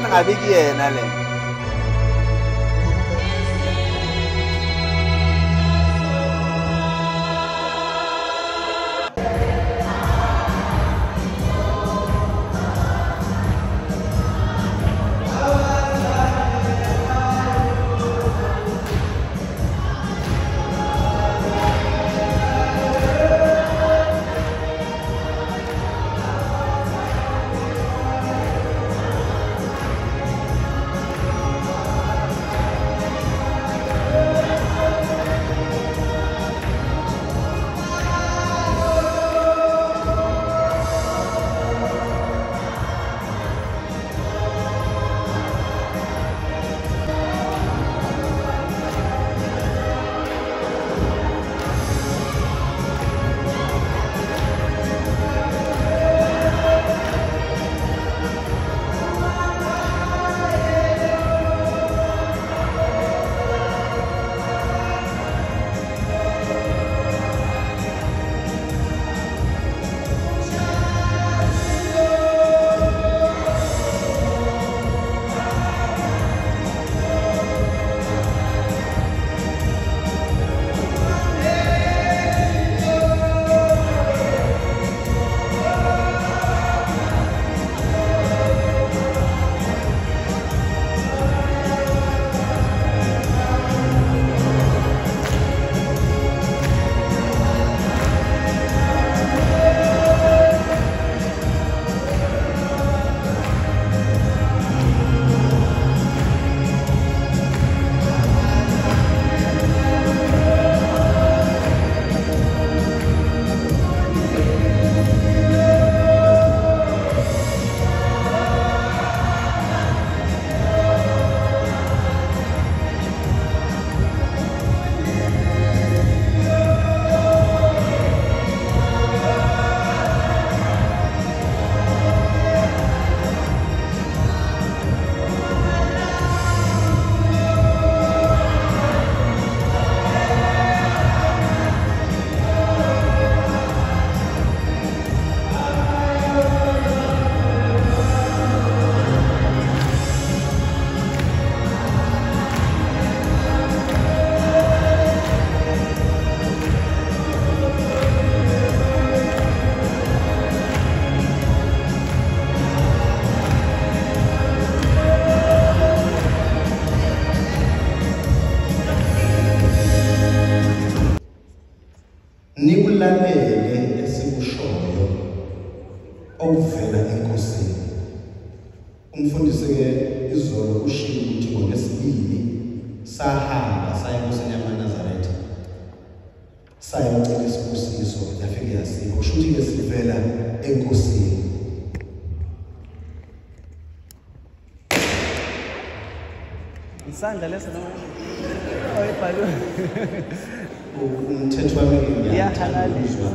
nami ngabe kuyena le. Nikulalele esikushoyo okuvela enkosini. Umfundisi ke izolo ushiye ukuthi ngoLwesibili sahamba saya enkosini yamaNazaretha. Sayacela isibusiso yafike yasikho. Kusho ukuthi ke sivela enkosini. Isandla leso noma oyibhalwe. Umthetho wami ngiyahalaliswa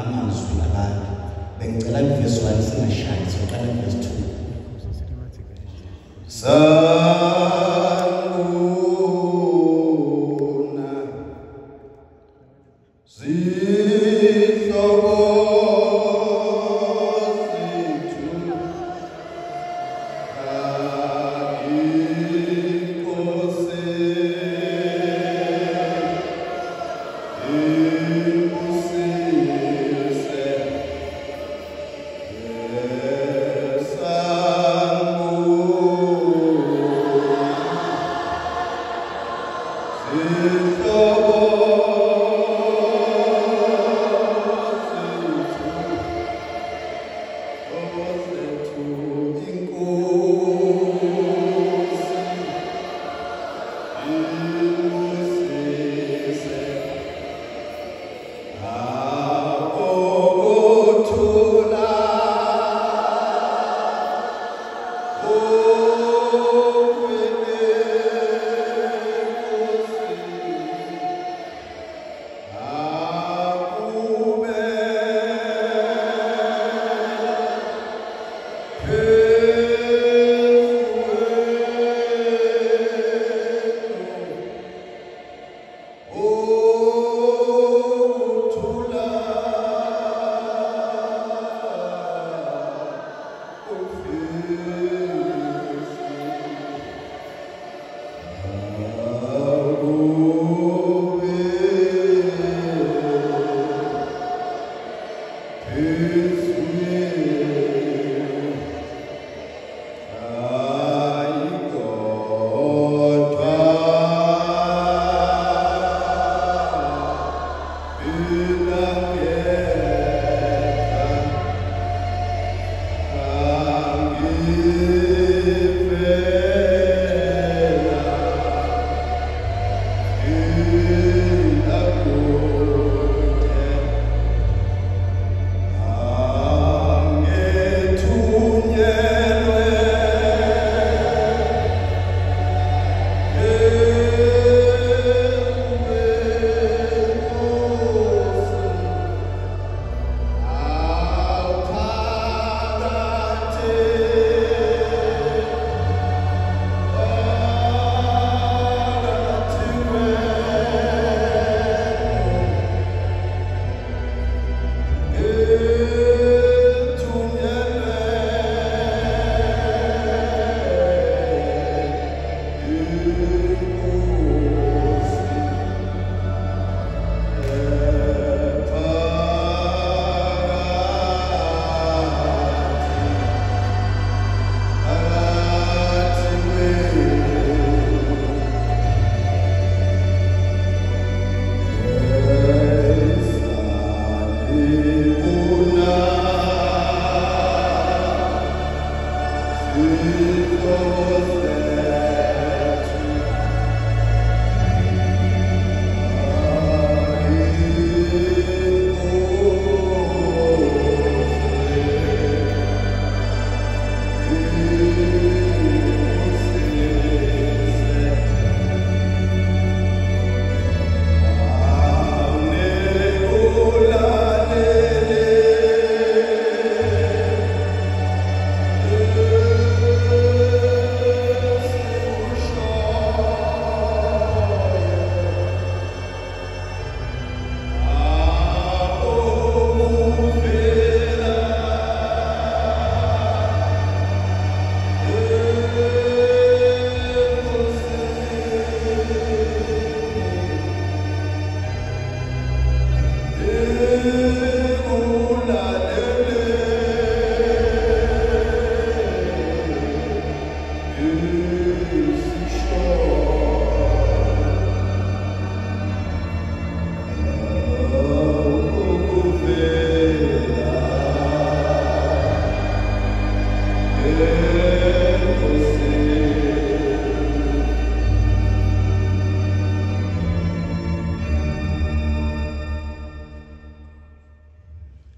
amazwi labantu. Bengicela iverse 1 singashayi, soqala iverse 2. Sanuna zihlobo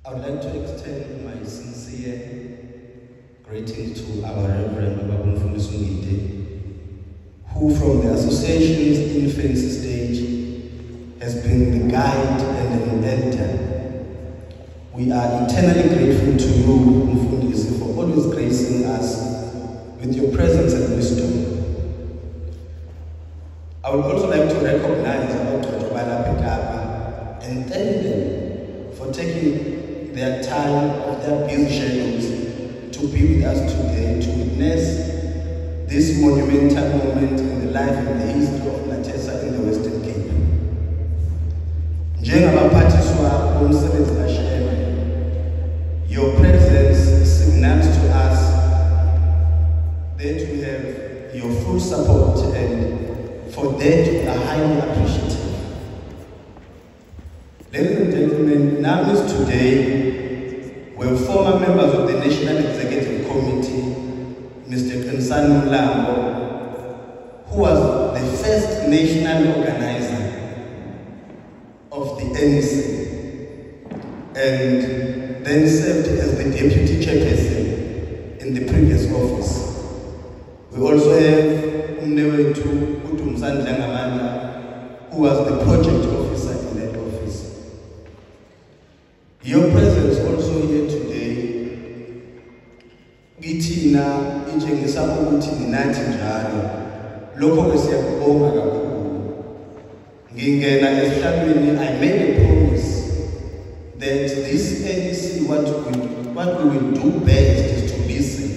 I would like to extend my sincere greetings to our Reverend Babamfundo Sungite, who from the association's infancy stage has been the guide and the mentor. We are eternally grateful to you, Mfundisi, for always gracing us with your presence and wisdom. I would also like to recognize our Dr. Bala Pekapa and thank them for taking their time of their busy schedules to be with us today to witness this monumental moment in the life and the history of Natesa in the Western Cape. Njengabaphathiswa bomsebenzi kaShema, your presence signals to us that we have your full support, and for that we are highly appreciative. Ladies and gentlemen, now is today where former members of the National Executive Committee, Mr. Kensanu Mlambo, who was the first national organizer of the NEC and then served as the deputy chairperson in the previous office. We also have Umnewetu Utumsandla Ngamandla, who was the project officer in that office. Your presence also here today, Gitina, Injengisa ukuthi ninathi njalo, lokho besiyakubonga kakhulu. Ngingena esihlalweni, I made a promise that this NEC, what we will do best is to listen.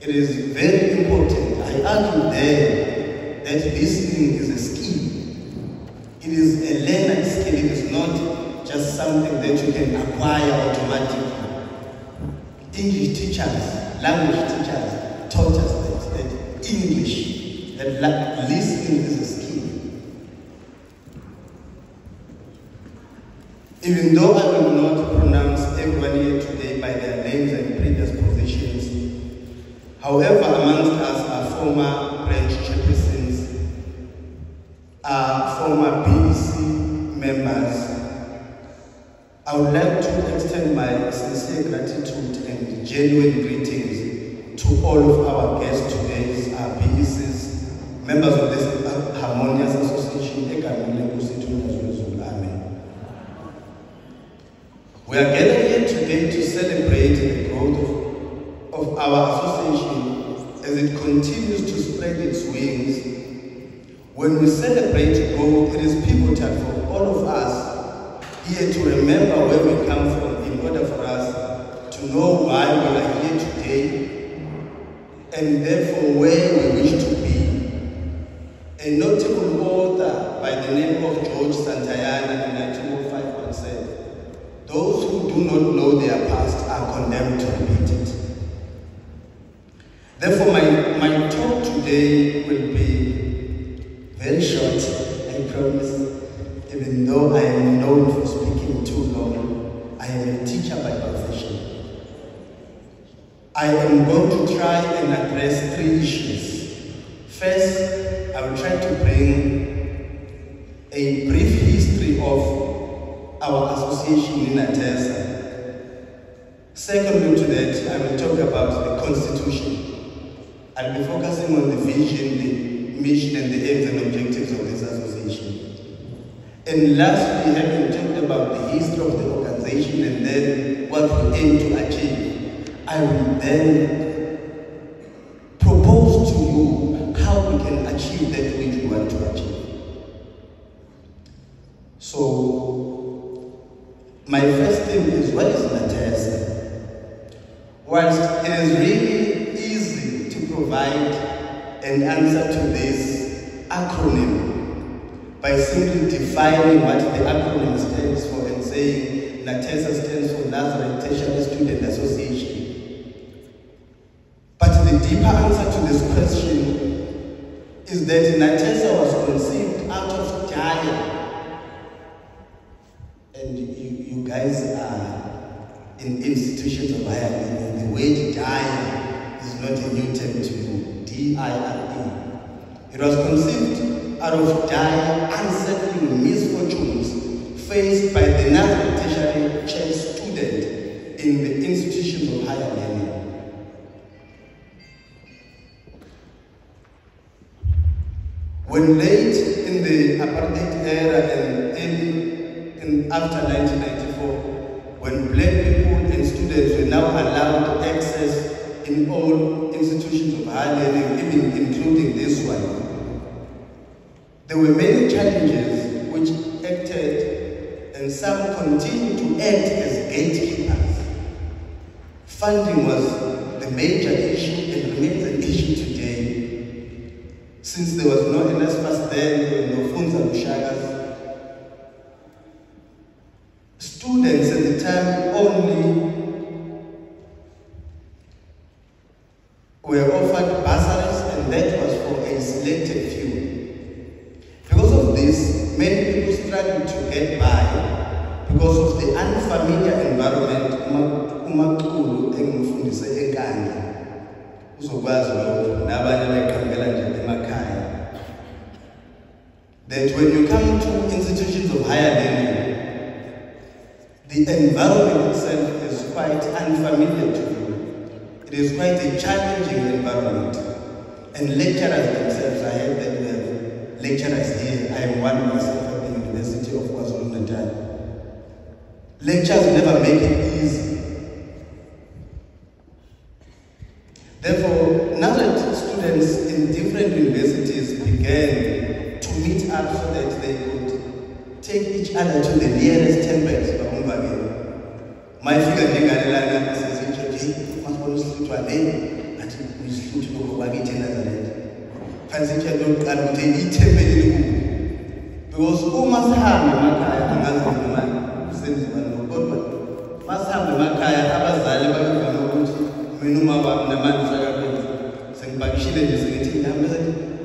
It is very important. I argue there that listening is a skill. It is a learned skill. It is not just something that you can acquire automatically. English teachers, language teachers taught us that English, that listening is a skill. Even though I will not pronounce everyone here today by their names and previous positions, however, amongst us are former branch chairpersons, are former BEC members. I would like to extend my sincere gratitude and genuine greetings to all of our guests today, our BECs, members of this harmonious association. We are gathered here today to celebrate the growth of our association as it continues to spread its wings. When we celebrate growth, it is pivotal for all of us here to remember where we come from in order for us to know why we are here today and therefore where we wish to be. A notable author by the name of George Santayana in 1905 once said, "Those who do not know their past are condemned to repeat it." Therefore, my talk today will be very short, I promise. Even though I am known for speaking too long, I am a teacher by profession. I am going to try and address 3 issues. First, I will try to bring a brief history of our association in Natesa. Secondly to that, I will talk about the Constitution. I'll be focusing on the vision, the mission, and the aims and objectives of this association. And lastly, having talked about the history of the organization and then what we aim to achieve, I will then propose to you how we can achieve that which we want to achieve. So, my first thing is, what is Natesa? Whilst it is really easy to provide an answer to this acronym by simply defining what the acronym stands for and saying Natesa stands for Nazareth Tertiary Student Association. But the deeper answer to this question is that Natesa was conceived out of Jaya. And you guys are in institutions of higher learning. The word Jaya is not a new term to you. D-I-R-E. It was conceived out of dire, unsettling misfortunes faced by the Nazareth Tertiary Church student in the institutions of higher learning. When late in the apartheid era and after 1994, when black people and students were now allowed access in all institutions of higher learning, even including this one, there were many challenges which acted, and some continue to act as gatekeepers. Funding was the major issue and remains an issue today. Since there was no NSFAS then, there were no Funza Lushagas, students at the time only were offered bursaries, and that was for a selected few. Because of this, many people struggled to get by because of the unfamiliar environment. Umakulu engimfundise enkandla uzokwazi lokho nabanye bayiqhamulela nje emakhaya, that when you come to institutions of higher learning, the environment itself is quite unfamiliar to you. It is quite a challenging environment. And lecturers themselves, I heard that we have lecturers here. I am one myself at the University of KwaZulu-Natal. Lectures never make it easy. Therefore, now that students in different universities began to meet up so that they could take each other to the nearest temples, my figure Nigalana says, because who must have the Makaya must have the Makaya Abazali Minuma Naman Saga St. Bakishil is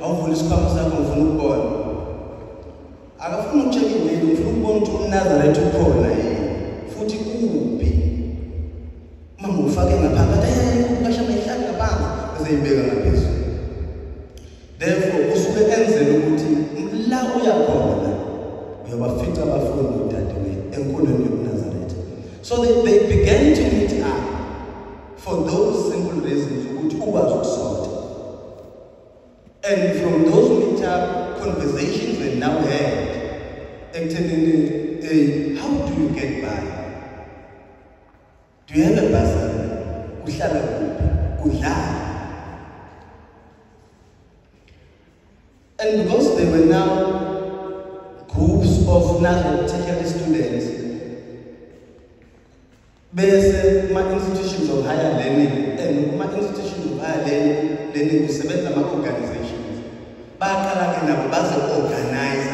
how will come some from born. I have no checking from born to Nazareth to Kona, Footy Upi. Mamu fucking a papa, Kashamaka Bang, as they beg on a piece. Therefore, Usuka Enzeluti, Lauya Kona, we have a fit of a food that way, and couldn't Nazareth. So they began to meet up. For those simple reasons which was sought. And from those meet-up conversations we now had, actually, how do you get by? Do you have a bursary? And because there were now groups of Nazareth Tertiary students, base my institutions of higher learning and my institutions of higher learning kusebenza ama-organizations baqala-ke nabo baze-organize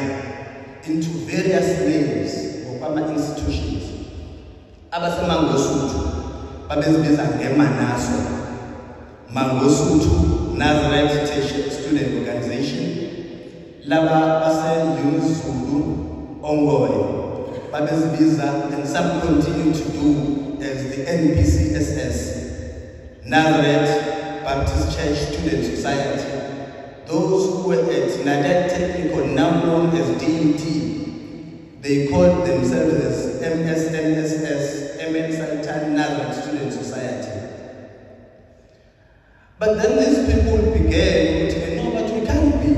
into various names ngokwama-institutions. Abasemangosuthu babezibiza ngeManaso, Mangosuthu Nazareth Tertiary Student Organization. Laba base-UniZulu Ongoye babezibiza, and some continue to do as the NBCSS, Nazareth Baptist Church Student Society, those who were at Nadat Technical, now known as DUT, they called themselves as MSNSS, MN Sultan Nazareth Student Society. But then these people began to say, no, but we can't be.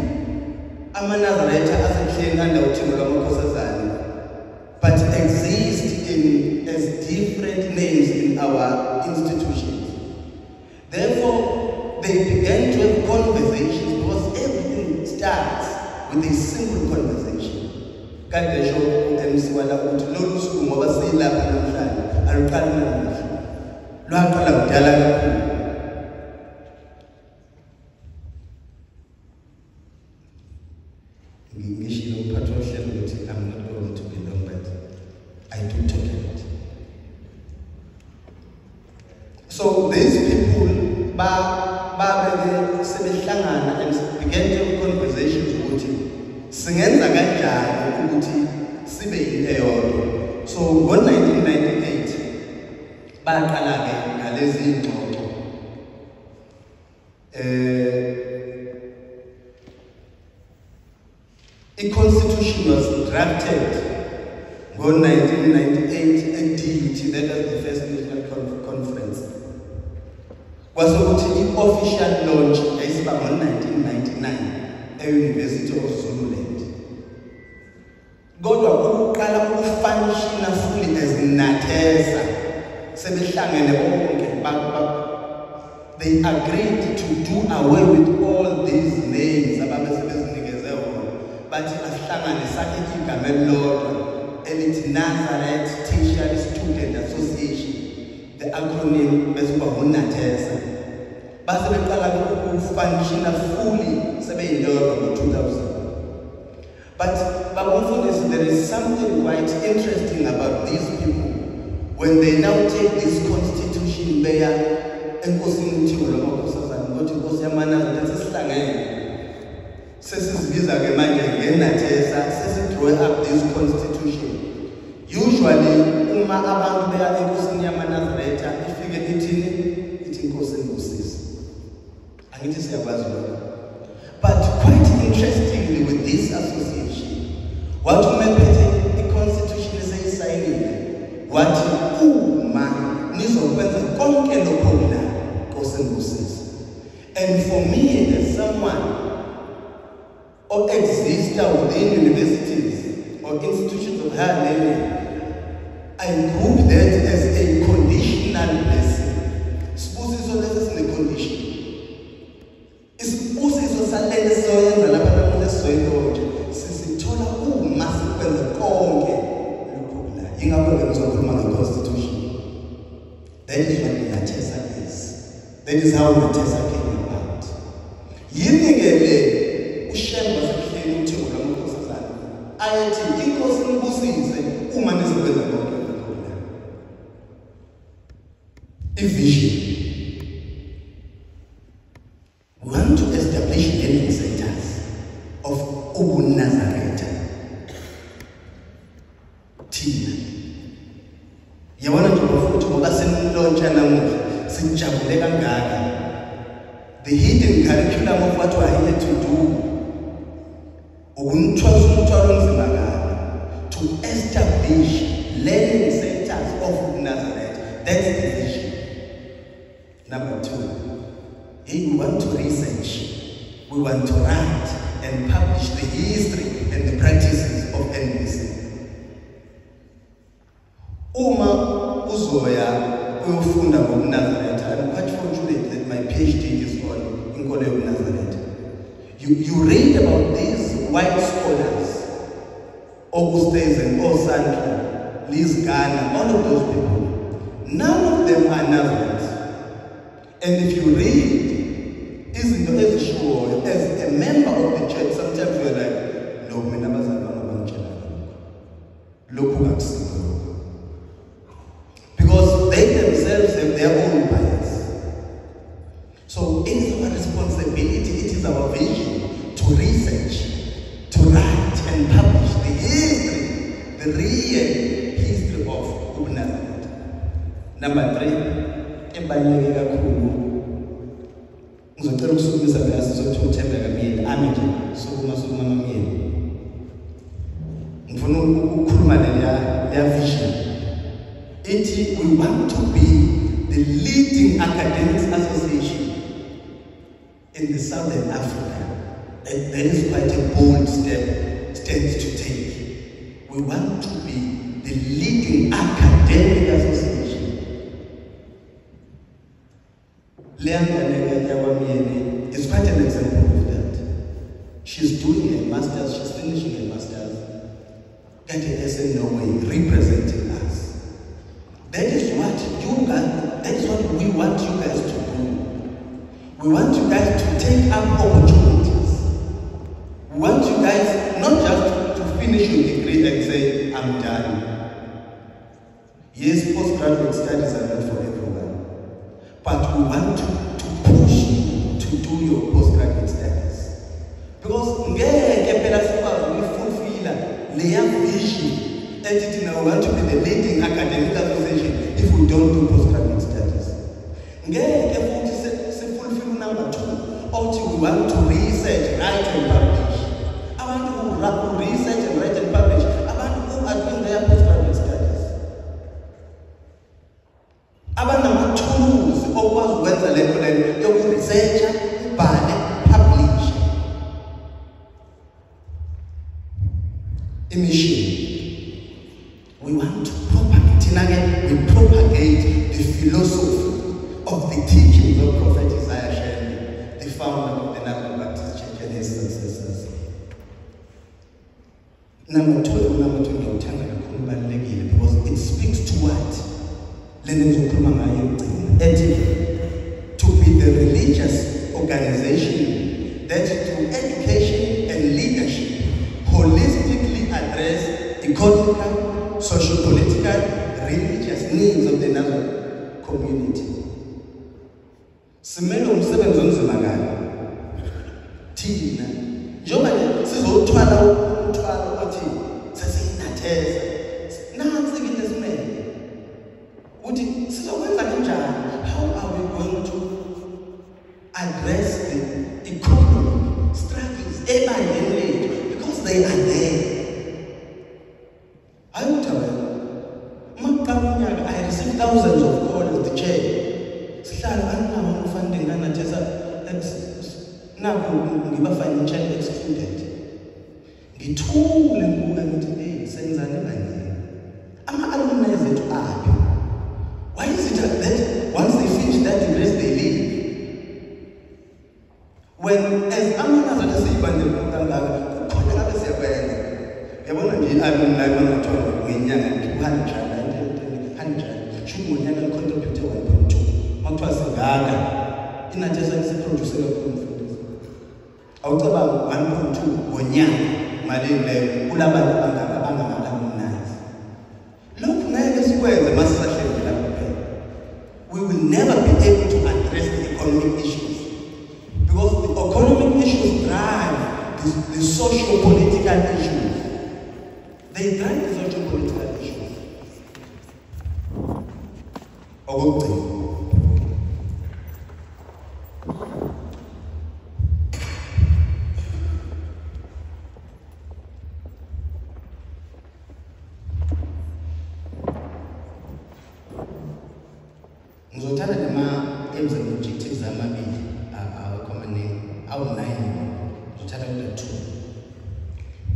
I'm a Nazareth as a king and but exist as different names in our institutions. Therefore, they began to have conversations because everything starts with a simple conversation. I'm not going to be long, but I do talk a lot. So these people and began to have conversations with him. So in 1998, a constitution was drafted in 1998 at DUT, that was the first national conference. Was the official launch in 1999 at University of Zululand. Godwa ukukala ukufunctiona fully as Natesa sebehlangene bonke they agreed to do away with all these names ababesebezinikeze wona bathi asihlangane sakhe igama elilodwa elithi Nazareth Tertiary Student Association, the acronym besiba uNatesa. Base beqala ukufunctiona fully sebeyindodwa ngo-2000. But there is something quite interesting about these people when they now take this constitution there and throw up this constitution. Usually, uma abantu beya enkosini yamaNazaretha ifike ithi inkosi engusisi. Angithi siyakwazi lokho. But quite interestingly with this association, what umephethe the constitution sayisayinile wathi uma nizokwenza konke lokho la inkosi engusisi. And for me as someone or exists within universities or institutions of higher learning, I group that as a conditional blessing. Sibusiso lesi sine condition. Isibusiso salele soyenza lapha namuntu esizoyilonje sisithola uma sikwenza konke lokho la. Ingakho ngizokhuluma nge-constitution. That is what Natesa is. That is how Natesa came about. Yini ke le uShemba sehleli uthi ngamakhosazana ayethi inkosi nibusise uma nizokwenza konke lokho la. Vision. We want to establish learning centers of Nazareth. Thina. Yabona nje bafuthi ngoba senilontsha namuhla sijabule kangaka. The hidden curriculum of what we are here to do. To establish learning centers of Nazareth. That's the vision. Number 2. We want to research, we want to write and publish the history and the practices of NBC. Uma uzoya uyofunda ngoNazaretha, I'm quite fortunate that my PhD is on Inkolo yobuNazaretha. You read about these white scholars, Augustes and Osandla, Liz Garner, all of those people. None of them are Nazareth. And if you read, isn't as sure as a member of the church, sometimes you're like, no, because they themselves have their own bias. So it is our responsibility, it is our vision to research, to write and publish the history, the real history of Nazareth. Number 3. elibaluleke kakhulu ngizocela ukusukisa la sizothi uThembeka Myeni ami nje sukuma Myeni ngifuna ukukhuluma leya vision ethi we want to be the leading academics association in the Southern Africa. That is quite a bold step to take. We want to be the leading academic association. Leandra Myeni is quite an example of that. She's doing a master's, she's finishing a master's at the SNOA, representing us. That is what we want you guys to do. We want you guys to take up opportunities. We want you guys not just to finish your degree and say, I'm done. Yes, postgraduate studies are not for everyone. But we want to push you to do your postgraduate studies. Because we fulfill their vision. And now we want to be the leading academic association if we don't do postgraduate studies. Fulfill number 2, also we want to research, write and publish. I want to research and write and publish. I want who are doing their postgraduate studies. I want number 2, always when the level you research, publish. Emission. We want to propagate, we propagate the philosophy of the teachings of Prophet Isaiah Sheni, the founder of the National Baptist Church and his successors. Number 2, because it speaks to what? To be the religious organization that through education and leadership holistically address economic, socio-political, religious needs of the Nazi community. Simelo umsebenzi onzima ngani thina njengoba sizothwala umthwalo othi sesinatheza nansi into esimele uthi sizokwenza kanjani. How are we going to address the economic struggles ebandeni because they are there. I received thousands of calls to check. Funding financially excluded. Why is it that once they finish that degree they leave? When as we will never be able to address the economic issues because the economic issues drive the socio-political issues. They drive the socio-political issues.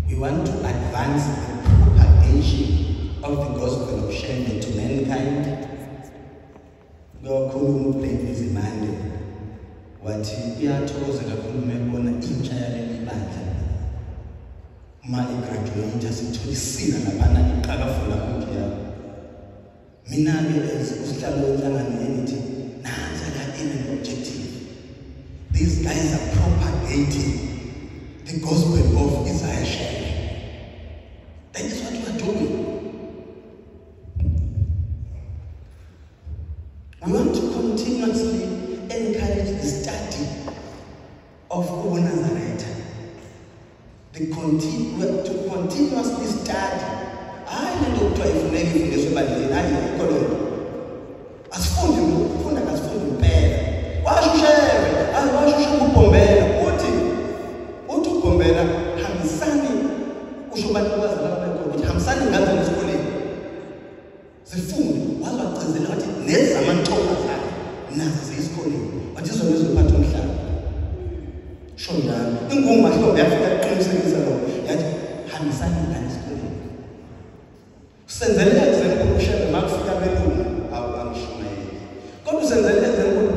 We want to advance the propagation of the gospel of Sheni to mankind. These guys are propagating the gospel of Isaiah Sheni. That is what we are doing. We want to continuously encourage the study of Ubu Nazareth. To continuously study. I don't know if you as nazo ziyisikoleni but izona ezophatha umhlaba sho njalo ingumahlobo yafika eqinisekisa lo yathi hambisana ngani esikoleni usenzele ezenkulu ushebe makufika belungu angishumayeli kodwa usenzele ezenkulu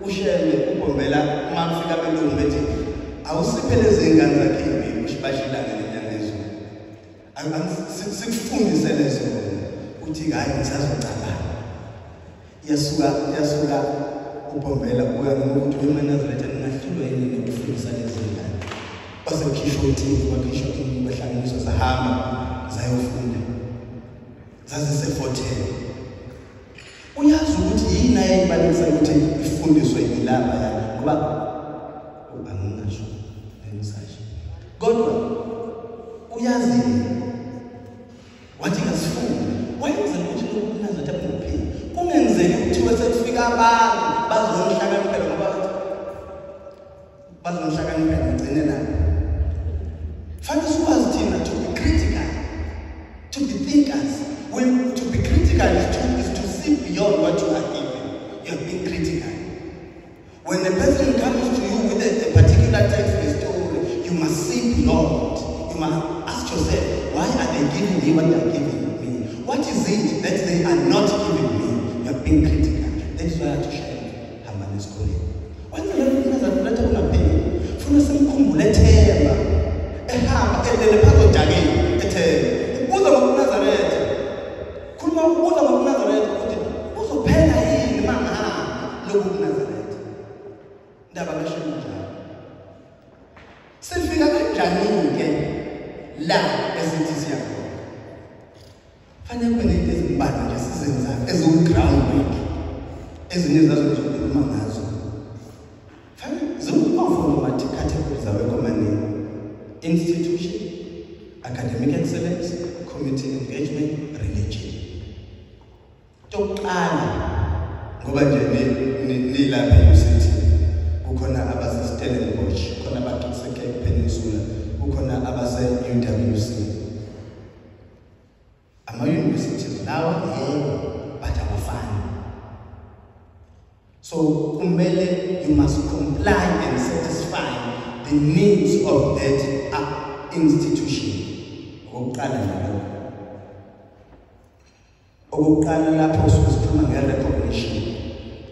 ushebe ubombela makufika belungu bethi awusiphele zingane zakhe bashilanga nenyanga ezweni sikufundise lezo uthi hayi ngisazocabanga yasuka ubombela kuya ngomuntu weManazaretha ningahlulwa yini nokufundisa lezi ngane basekhishwa uthini bakhishwa uthini bahlanganiswa sahamba zayofunda zazise-14 uyazi ukuthi yini ayibalisa ukuthi ifundiswe yilapha yani ngoba angingasho nengisasho kodwa uyazi wathi ngasifunde wayenzela ukuthi uManazaretha aphile kungenzeki ukuthi wesefika abantu bazonhlakaniphela ngoba bazonhlakaniphela ngigcine nabo fanele sikwazi thina to be critical to be thinkers when to be critical is to see beyond what you are given. You are being critical. When a person comes to you with a particular text or story, you must see beyond. You must ask yourself, why are they giving me what they are giving me? What is it that they are not giving me? You are being critical. That is why I have to share Hamani School. When you learn Nazareth unaphi, funa simkhumbule ethemba. Ehamba elele phazo jageni ethemba. Ubuza ngoNazaretha. Khuluma ubuza ngoNazaretha ukuthi uzophela yini mangaka lokhu Nazaretha. Ndaba kasho njalo. Sifika kanjani ke la esithi siyakhona. Fanele kube nezinto ezimbalwa nje sizenza ezogroundwork. Ezinye zazo zokukhuluma ngazo. Fanele zokuperformative categories awekomani. Institution, academic excellence, community engagement, religion. Toqala ngoba nje nilapha eUCT kukhona abase Stellenbosch, kukhona abaqise Cape Peninsula, kukhona abase UWC. Ama universities lawa but awafani. So kumele you must comply and satisfy the needs of that institution. Okokuqala lapho sikhuluma nge-recognition.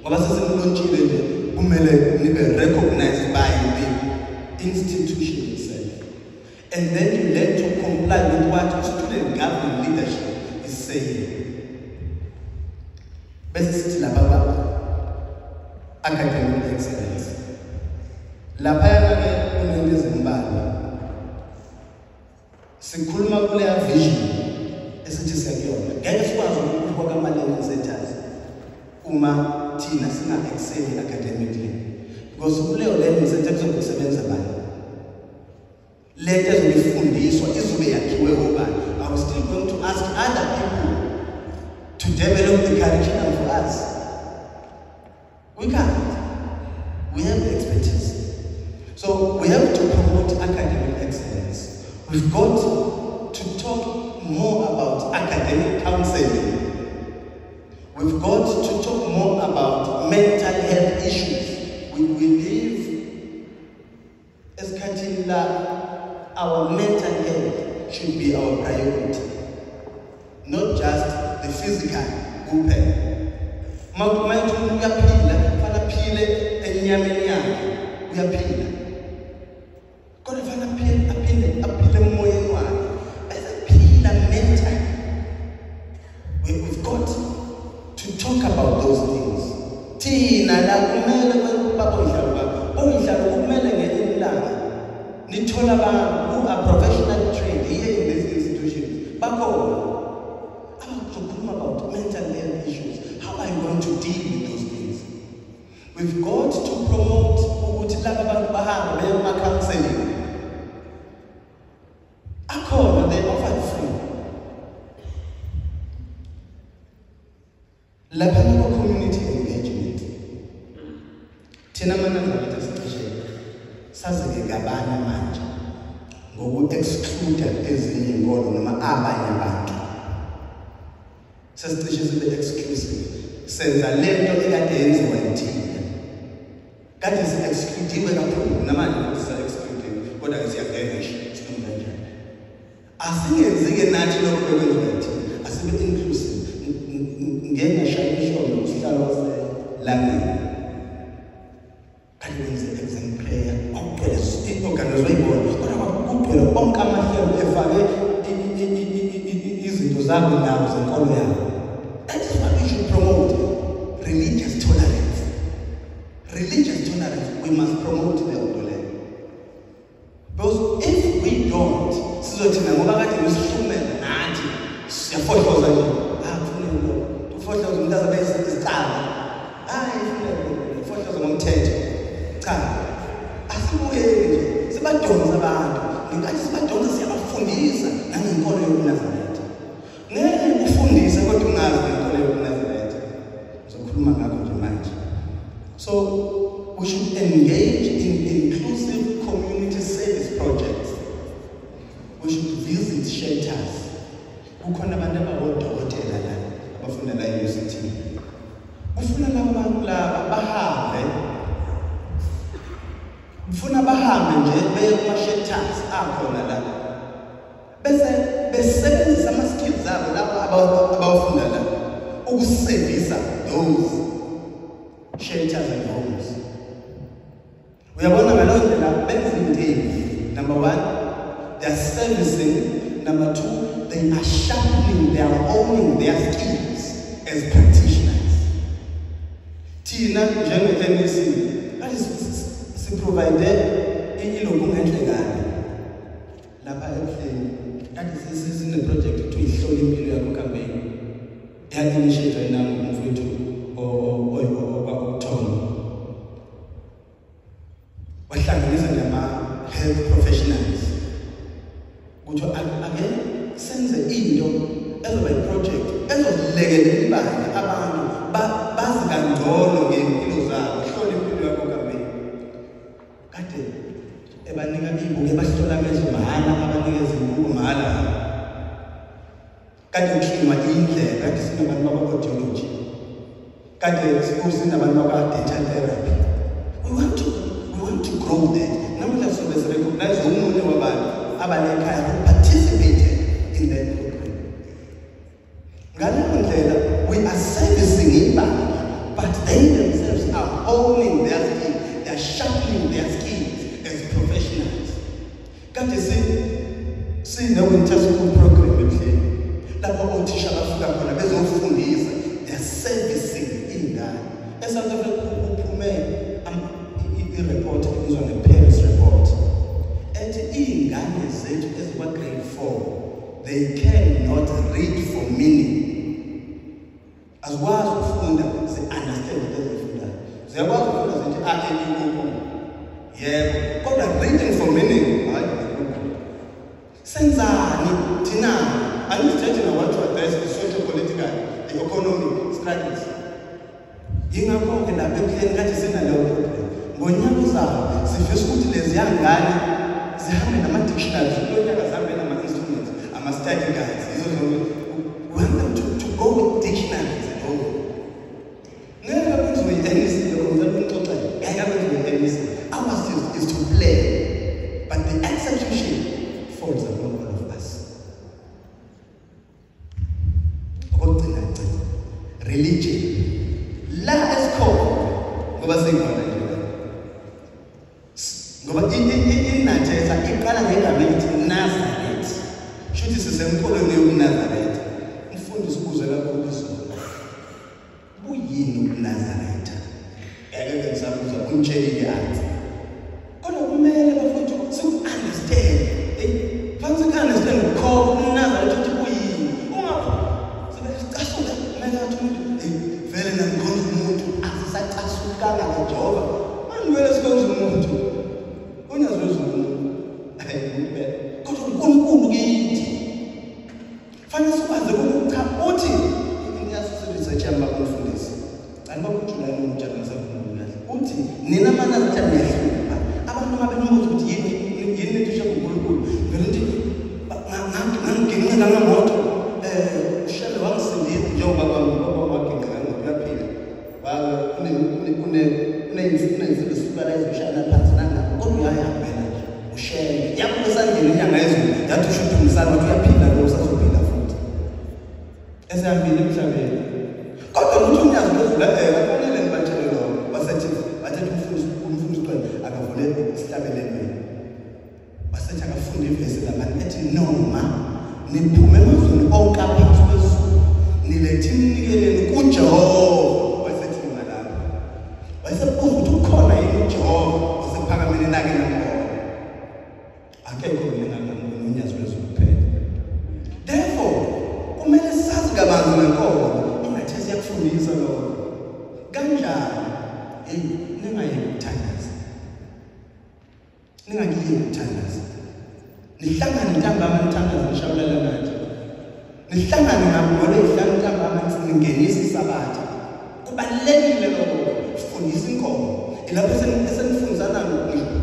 Ngoba sesimlontshile nje kumele nibe recognized by the institution itself. And then you learn to comply with what student government leadership is saying. Bese sithi lapha academic excellence. Lapha ke kunento ezimbalwa. Sikhuluma kuleya vision esithi siyakuyona. Ngeke sikwazi ukufaka ama-learning centers uma thina singa-excel academically. Because kuleyo learning center kuzokusebenza bani? Lento ezokufundiswa izobe yakhiwe obani. I was still going to ask other people to develop the curriculum for us. We can't. We have expertise. So we have to promote academic excellence. We've got to talk more about academic counseling. We've got to talk more about mental health issues. We live as Katila, our mental health should be our priority. Not just the physical. We've got to talk about those things. Tina la kumele nithola abantu who are professionally trained here in this institution. Bakhona abazokhuluma about mental health issues. How are you going to deal with those things? We've got to promote ukuthi laba abantu bahambe beye kuma-counseling. Akhona, they offer free. Lapha ngaba community engagement. Thina Manazaretha sicishe sazeke kabana manje ngoku-exclude ezinye inkolo noma abanye abantu. Sesicishe sibe exclusive. senza lento ekade yenziwa yithina kade si-excludiwe kakhulu namanje sisa-excludiwe kodwa ke siyagehesha sinoma kanjani asingenzi-ke nathi lokho bekwenziwa yithina asibe inclusive ngeke ngashaya ishoyo usihlalo waselangeni kade wenze exam prayer kwakugcwele i-organizwe yibona kodwa kwakugcwele bonke amahlelo efake izinto zabo ndawo zenkolo yabo. That is what we should promote. Religious tolerance. Religious tolerance. We must promote the tolerance. Because if we don't, sizothina ngoba kade besihlumela nathi siyafohloza nje. Kufanele lo. Ufohloza umuntu azabese isicala. Kufanele ufohloza ngomthetho. Cha. Asibuyele nje. Sibadonsa abantu. Ngingathi sibadonsa siyabafundisa nangenkolo yobuNazaretha. Ngeke ufundise kodwa ungazi ngenkolo yobuNazaretha. Uzokhuluma ngakho nje manje. So we should engage in inclusive community service projects. We should visit shelters. Kukhona abantu abawodokotela la abafunda la university. Ufuna abantu laba bahambe. Ufuna bahambe nje beye kuma shelters akhona la. Bese besebenzisa ama skills abo laba abawufunda la ukusevisa those shelters and homes. Uyabona ngalo ndlela benza intini. Number 1, they are servicing. Number 2, they are sharpening, they are owning their skills as practitioners. Tina njenge-NEC siprovide ilokhu ngendlekane lapha ebuhleni. Kanti sine-project ekuthiwa ihlola impilo yakho campaign ya-initiate yinanga umfowethu okwakuthoma wahlanganisa nama-health professionals ukuthi ake senze into ezoba i-project ezolekelela ibandla abantu bazi kangcono ngempilo zabo hlola impilo yakho campaign kade ebanika ibuke bahlola amehlo mahhala abanikeza ibuko mahhala kade ukhima indlela kade sinabantu baka-audiology kade sinabantu baka-data therapy. We want to grow that. Namuhla sobe recognize umunye wabantu abanekhaya who participated in that program. Ngaleyo ndlela we are servicing ibandla but they themselves are owning their skills, they are sharpening their skills as professionals. Kade sine-winter school program ebuhleni lapho othisha bafika khona bezofundisa, they are servicing ingane. eSouth Africa kuphume i-report ebizwa nge-Paris report ethi iy'ngane zethu ezikwa-grade 4 they cannot read for meaning. Azikwazi ukufunda zi-understand into ezifundayo. Ziyakwazi ukufunda zithi a-e-i-o-u yebo kodwa reading for meaning hayi. Senzani thina angisithethe na-want to address the socio-political, the economic struggles. Yingakho-ke lapha ebuhleni kade sinaleyo problem. Ngonyaka uzayo sifisa ukuthi leziya ngane zihambe nama-dictionaries kulo nyaka zihambe nama-instruments ama-study guides. We want them to go with dictionaries at home. Ngeke kwenziwe i-NEC yokwenzela umxoxelo ngeke kwenziwe i-NEC. Our skill is to play but the execution falls upon all of us. Okugcina religion la esikhona ngoba sengibona nje ngoba inathesa iqala ngegama elithi Nazareth. Shuthi sisemkolweni yobuNazaretha. Umfundisi ubuze kakhulu izolo. Buyini ubuNazaretha? Ngeke ngisabuza umtshelile athi. Kodwa kumele bafuthu siku-understand. Fanele siku-understand ukukhoba ubuNazaretha ukuthi buyini. Ungapho sibecasuka kumele athi umuntu vele nangikhonza umuntu asisacasukanga kaJehova. Manivele sikhonza umuntu. Unyazwe umuntu. Kodwa uNkulunkulu kithi. Fanele sikwazi ukuthi cha uthi research yami bakufundisa. Angiba kujula umuntu ngisakhuluma kahle. Uthi nina manaZareta niyahlupha. Abantu ngabenombuzo ukuthi yini nethusha kuNkulunkulu. Vele nje ngangingenga ngamoto. Ushele wangisindisa njengoba kwami ngoba waginqa ngaphila. unezinto esifana ezishana phansi nanga kodwa uyahambela nje ushele yakuba sangena inyanga yezulu yathi usho ukuthi umsana wathi uyaphila lo usazophila futhi esihambile emhlabeni kodwa ukuthi unyazi wezulu akafanele nibatshele lo basethi umfundisi akavule isihlabelelo basethi akafunda ivesi lamani ethi noma niphume emazweni onke aphansi kwezulu nilethi nikeleni kuJehova wasethi ngalapho wayesebuza ukuthi ukhona yini uJehova wasephakameni nake nakhona akekho unyazi wezulu kuphela therefore kumele sazi kabanzi ngenkomo ingathi siyakufundisa lokho kanjani ningayekuthandaza ningakuyekuthandaza nihlangane ntambama nithandaza nishawulela manje nihlangane ngabona ihlangane ntambama ningenisa isabatha kubalekile lokho fundisa inkomo ilapho esenifundisana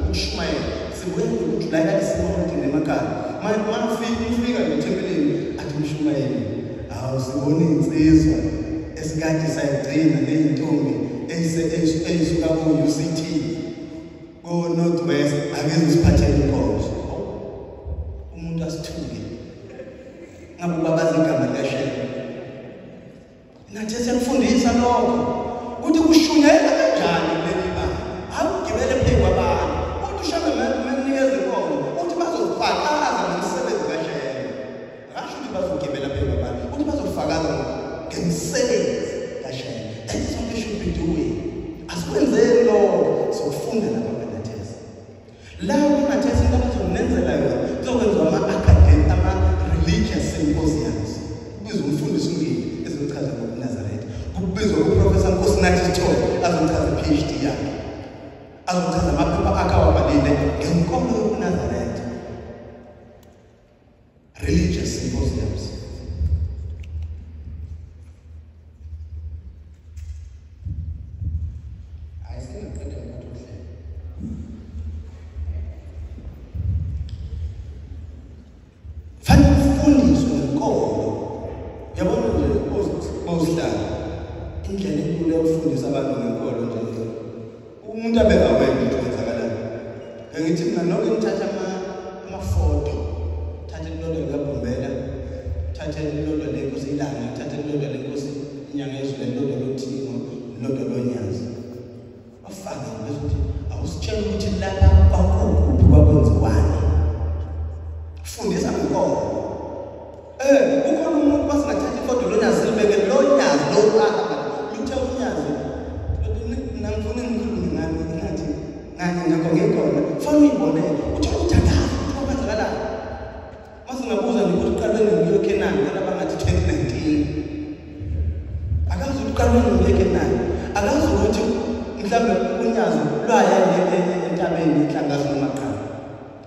ukushumayela sibuye ukujulaya isimolde nemakhaya mafika ethempelini athi umshumayeli awusibona insizwa esikade sayigcina leyintombi eyisuka ku UCT go Northwest akeze siphathele inkomo umuntu asithuke ngabe babazi igama likaShela nathi siyafundisa lokho ukuthi kushunyayela kanjani kuleli banga awugibele phezu kwabantu uthi ushaka manikeze inkomo uthi bazofakaza ngomsebenzi kaShela akasho ukuthi bazogibela phezu kwabantu uthi bazofakaza ngomsebenzi kaShela that is what they should be doing asikwenzeni lokho sokufunda nababenethesa lawo benethesa into abazonenzela yona kuzokwenziwa ama-academic ama-religious symposiums kubizwa umfundisi ungili ezochaza ngobuNazaretha kubizwa uprofessor Nkosinathi Sithole azochaza i-PhD yakhe azochaza amaphepha akhe awabhalile ngenkolo yobuNazaretha religious symposiums indlela enkulu yokufundisa abantu ngenkolo nje umuntu abeka wena ukuthi kwenzakalayo ngithi mina noke ngithatha amafoto thatha ilolo likaBombela thatha ilolo lenkosi ilanga thatha ilolo lenkosi inyanga yezulu ilolo loThixo ilolo loNyazi bafaka bese ukuthi awusitshela ukuthi lapha kwakuphi kwakwenziwani fundisa ngenkolo ukhona umuntu basingathatha ifoto loNyazi libeke loNyazi lo ngakho ngekona fanele uyibonele uthola uthandaza ukwenzakalayo masingabuza ukuthi uqalweni ngiyo eKenani laba ngathi 2019 akazi uqalweni ngiyo eKenani akazi ukuthi mhlambe uNyazi lwaya entabeni inhlangazo nomaqhawe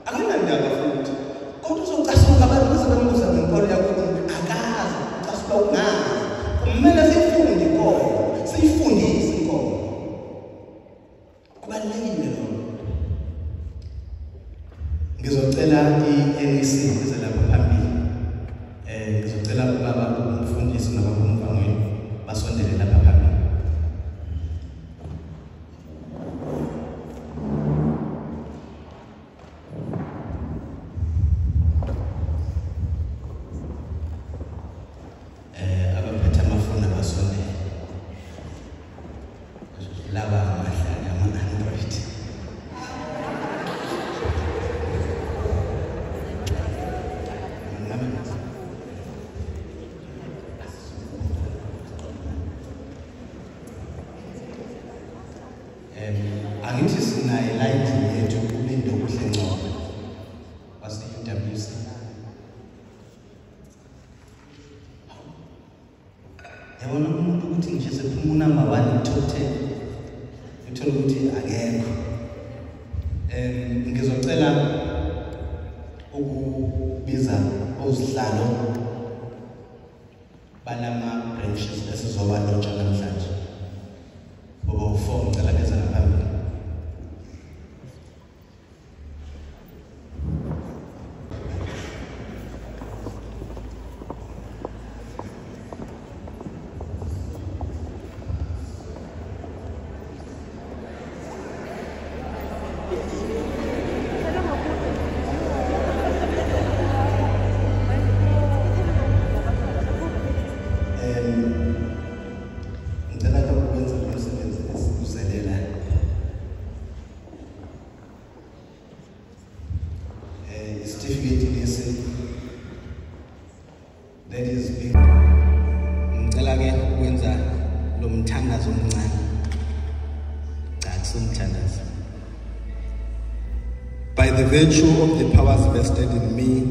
akanandaba futhi kodwa uzocasuka abantu basebembuza ngenkolo yakho akazi ucasuka ungazi kumele sifunde inkolo siyifundise inkolo kubalulekile lokho ngizocela iNEC ezelapha phambili ngizocela ubaba umfundisi nobaba umvangweni basondele lapha phambili abaphethe amafoni abasondele laba amahlali ama-Android angithi sinayo light yethu kulinde kuhle ngcono wase-UWC yabona umuntu ukuthi nje sephuma unumber 1 top 10 uthola ukuthi akekho ngizocela ukubiza ozihlalo balama branches esizoba lotsha namhlanje boba u4 ngicela beza ngaphambili That is big. Ngicela-ke ukwenza lo mthandazo omncane. Umthandazo. By the virtue of the powers vested in me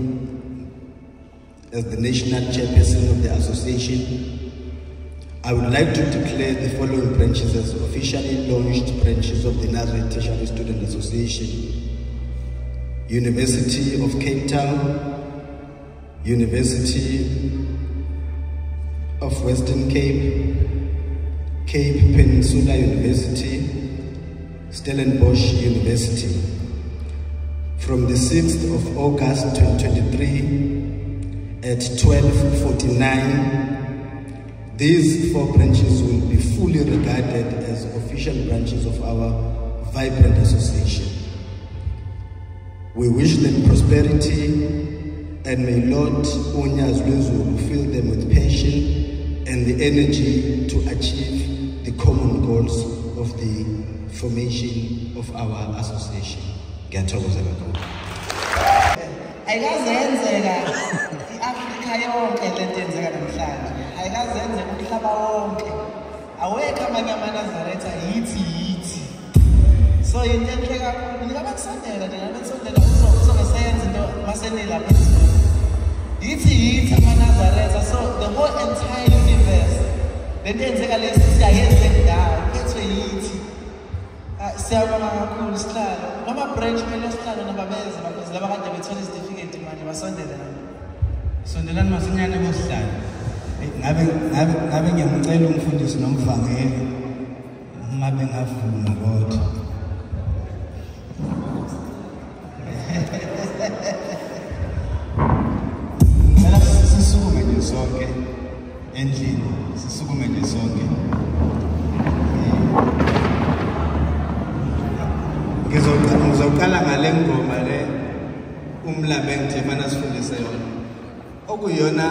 as the national chairperson of the association, I would like to declare the following branches as officially launched branches of the Nazareth Tertiary Student Association: University of Cape Town, University of Western Cape, Cape Peninsula University, Stellenbosch University. From the 6th of August 2023 at 12:49, these 4 branches will be fully regarded as official branches of our vibrant association. We wish them prosperity, and may Lord Onyas Lwezulu fill them with passion and the energy to achieve the common goals of the formation of our association. Ngiyathokoza kakhulu. Ayikazenzeka iAfrika yonke lento yenzeka namhlanje. Ayikazenzeka umhlaba wonke. Awekho amanye amaNazaretha yithi. So into enhle kakhulu. Ngingabakusondela nje ngabakusondela uzoseyenza into masenilapha ezweni. Yithi amaNazaretha. So the whole entire universe lento yenzeka lesi siyayenza endawo phethwe yithi. Siyabonga kakhulu sihlalo. Noma branch kumele sihlalo nababeze because laba kade bethola certificate manje basondele nabo. Sondelani masinyane bosihlalo. Ngabe ngiyamcela umfundisi nomvangeli uma bengavuma kodwa. Sisukume nje sonke endlini, sisukume nje sonke. Ngizocala ngale ngoma le umlambe ngithe mana sifundise yona. Okuyona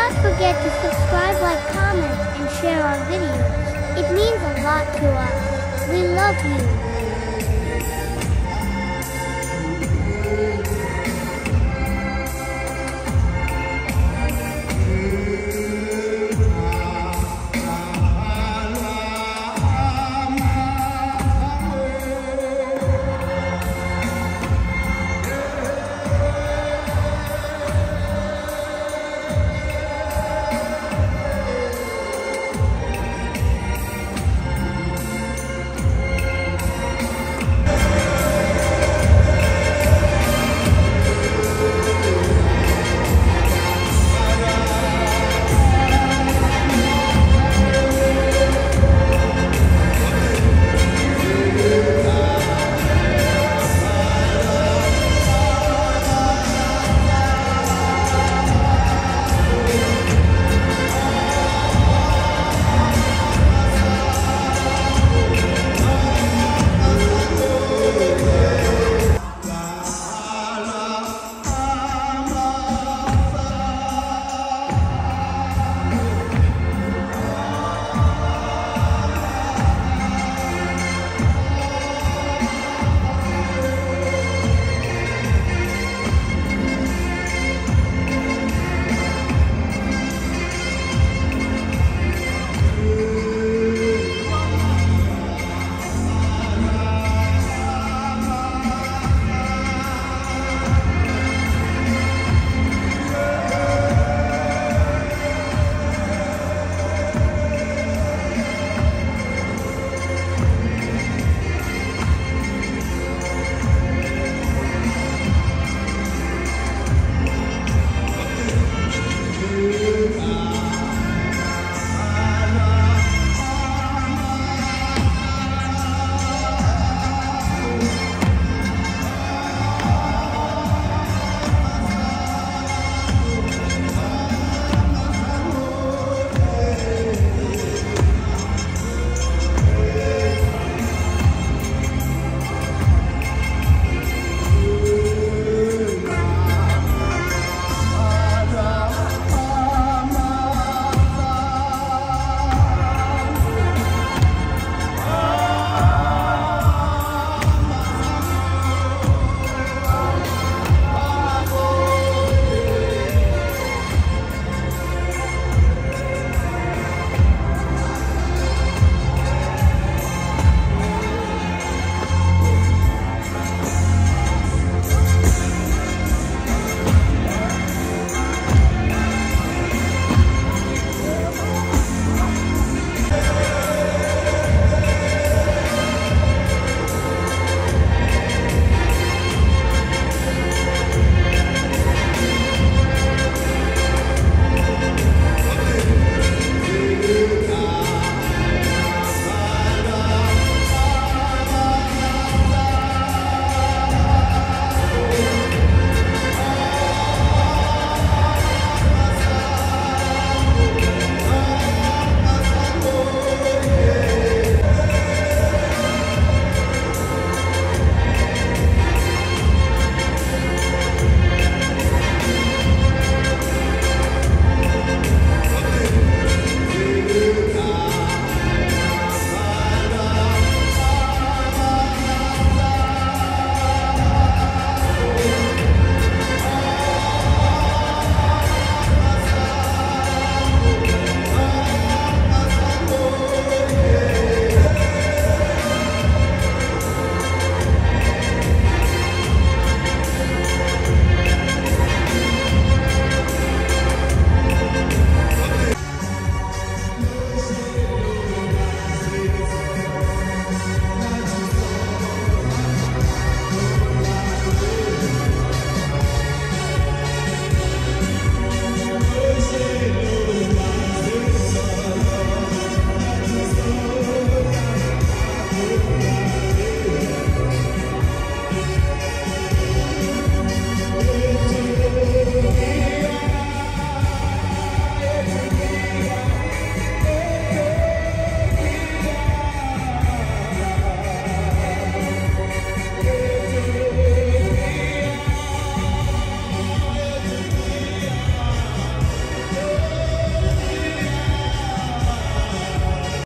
not forget to subscribe, like, comment, and share our videos. It means a lot to us. We love you.